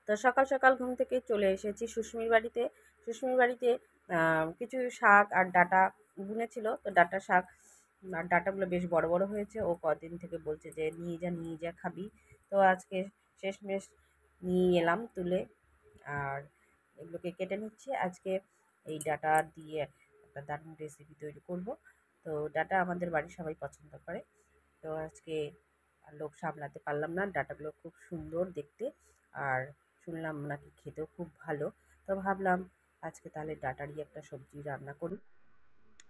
তো সকাল সকাল ঘুম থেকে চলে এসেছি সুস্মির বাড়িতে। সুস্মির বাড়িতে কিছু শাক আর ডাঁটা বুনেছিল, তো ডাঁটা শাক আর ডাঁটাগুলো বেশ বড় বড় হয়েছে। ও কদিন থেকে বলছে যে নিয়ে যা খাবি। তো আজকে শেষমেশ নিয়ে এলাম তুলে, আর এগুলোকে কেটে নিচ্ছি। আজকে এই ডাঁটা দিয়ে একটা দারুণ রেসিপি তৈরি করব। তো ডাঁটা আমাদের বাড়ির সবাই পছন্দ করে। তো আজকে আর লোভ সামলাতে পারলাম না, ডাঁটাগুলো খুব সুন্দর দেখতে, আর শুনলাম নাকি খেতেও খুব ভালো। তো ভাবলাম আজকে তাহলে ডাঁটারই একটা সবজি রান্না করি।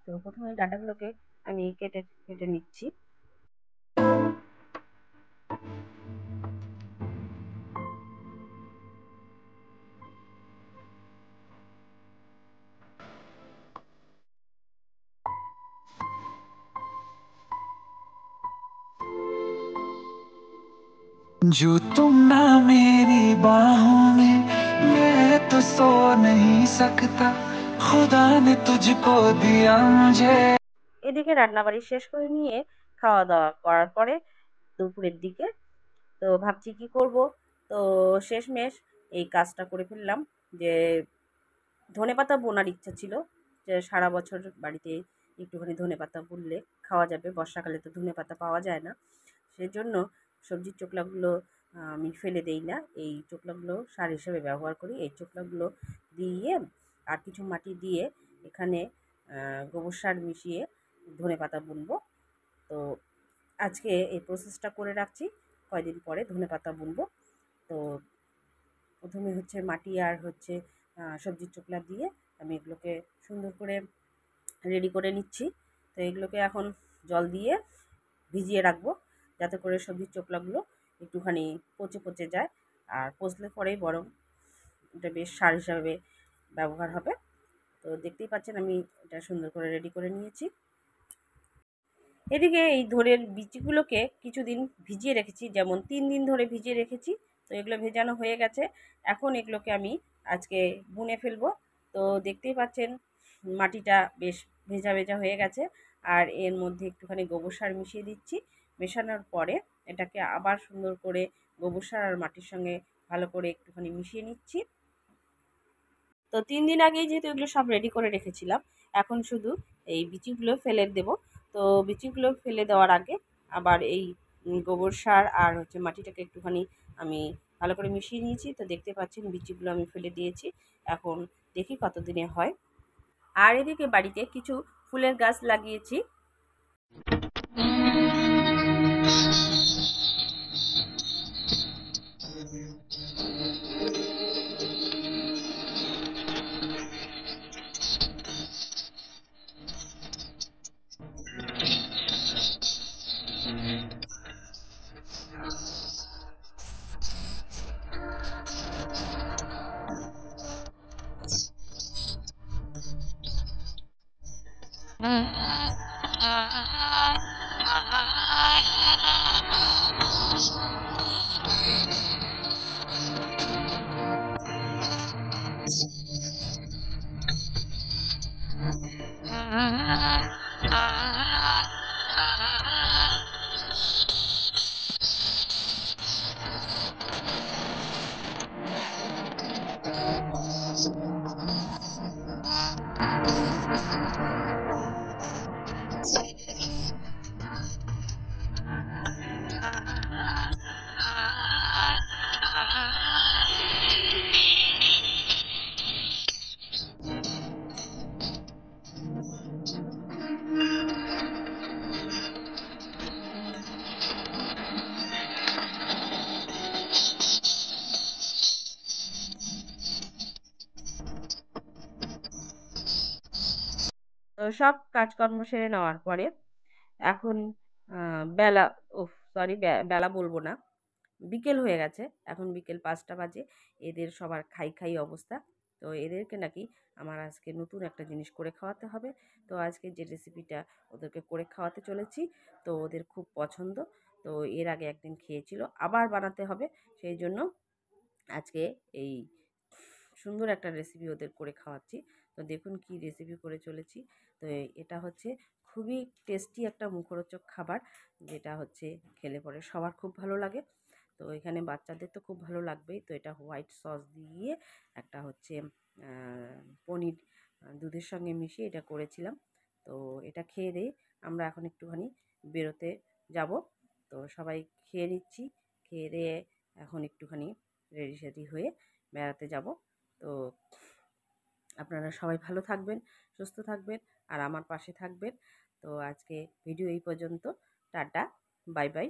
তো প্রথমে ডাঁটাগুলোকে আমি কেটে কেটে নিচ্ছি। जो तुम ना मेरी बाहों में, मैं तो सो नहीं सकता, खुदा ने तुझको दिया मुझे। এদিকে রান্নাবাড়ি শেষ করে নিয়ে খাওয়া দাওয়া করার পরে দুপুরের দিকে তো ভাবছি কি করব। তো শেষমেশ এই কাজটা করে ফেললাম যে ধনেপাতা বোনার ইচ্ছা ছিল, যে সারা বছর বাড়িতে একটুখানি ধনেপাতা বুনলে খাওয়া যাবে। বর্ষাকালে তো ধনেপাতা পাওয়া যায় না, সেজন্য সবজির চোকলাগুলো আমি ফেলে দেই না, এই চোকলাগুলো সার হিসেবে ব্যবহার করি। এই চোকলাগুলো দিয়ে আর কিছু মাটি দিয়ে এখানে গোবর সার মিশিয়ে ধনেপাতা বুনবো। তো আজকে এই প্রসেসটা করে রাখছি, কয়দিন পরে ধনেপাতা বুনবো। তো প্রথমে হচ্ছে মাটি আর হচ্ছে সবজির চোকলা দিয়ে আমি এগুলোকে সুন্দর করে রেডি করে নিচ্ছি। তো এগুলোকে এখন জল দিয়ে ভিজিয়ে রাখবো, যাতে করে সবজির চোকলাগুলো একটুখানি পচে পচে যায়, আর পচলে পরেই বরং এটা বেশ সার হিসাবে ব্যবহার হবে। তো দেখতেই পাচ্ছেন আমি এটা সুন্দর করে রেডি করে নিয়েছি। এদিকে এই ধরের বীজগুলোকে কিছুদিন ভিজিয়ে রেখেছি, যেমন 3 দিন ধরে ভিজিয়ে রেখেছি। তো এগুলো ভেজানো হয়ে গেছে, এখন এগুলোকে আমি আজকে বুনে ফেলবো। তো দেখতেই পাচ্ছেন মাটিটা বেশ ভেজা ভেজা হয়ে গেছে, আর এর মধ্যে একটুখানি গোবর সার মিশিয়ে দিচ্ছি। মেশানোর পরে এটাকে আবার সুন্দর করে গোবর সার আর মাটির সঙ্গে ভালো করে একটুখানি মিশিয়ে নিচ্ছি। তো 3 দিন আগেই যেহেতু এগুলো সব রেডি করে রেখেছিলাম, এখন শুধু এই বিচিগুলো ফেলে দেবো। তো বিচিগুলো ফেলে দেওয়ার আগে আবার এই গোবর সার আর হচ্ছে মাটিটাকে একটুখানি আমি ভালো করে মিশিয়ে নিয়েছি। তো দেখতে পাচ্ছেন বিচিগুলো আমি ফেলে দিয়েছি, এখন দেখি কতদিনে হয়। আর এদিকে বাড়িতে কিছু ফুলের গাছ লাগিয়েছি। তো সব কাজকর্ম সেরে নেওয়ার পরে এখন বেলা, সরি, বেলা বলবো না, বিকেল হয়ে গেছে। এখন বিকেল 5টা বাজে। এদের সবার খাই খাই অবস্থা। তো এদেরকে নাকি আমার আজকে নতুন একটা জিনিস করে খাওয়াতে হবে। তো আজকে যে রেসিপিটা ওদেরকে করে খাওয়াতে চলেছি, তো ওদের খুব পছন্দ। তো এর আগে একদিন খেয়েছিল, আবার বানাতে হবে। সেই জন্য আজকে এই সুন্দর একটা রেসিপি ওদের করে খাওয়াচ্ছি। তো দেখুন কি রেসিপি করে চলেছি। তো এটা হচ্ছে খুবই টেস্টি একটা মুখরোচক খাবার, যেটা হচ্ছে খেলে পরে সবার খুব ভালো লাগে। তো এখানে বাচ্চাদের তো খুব ভালো লাগবেই। তো এটা হোয়াইট সস দিয়ে একটা হচ্ছে পনির দুধের সঙ্গে মিশিয়ে এটা করেছিলাম। তো এটা খেয়ে দিয়ে আমরা এখন একটুখানি বেরোতে যাব। তো সবাই খেয়ে নিচ্ছি, খেয়ে দিয়ে এখন একটুখানি রেডি সেডি হয়ে বেড়াতে যাব। তো আপনারা সবাই ভালো থাকবেন, সুস্থ থাকবেন আর আমার পাশে থাকবেন। তো আজকে ভিডিও এই পর্যন্ত। Tata, bye bye.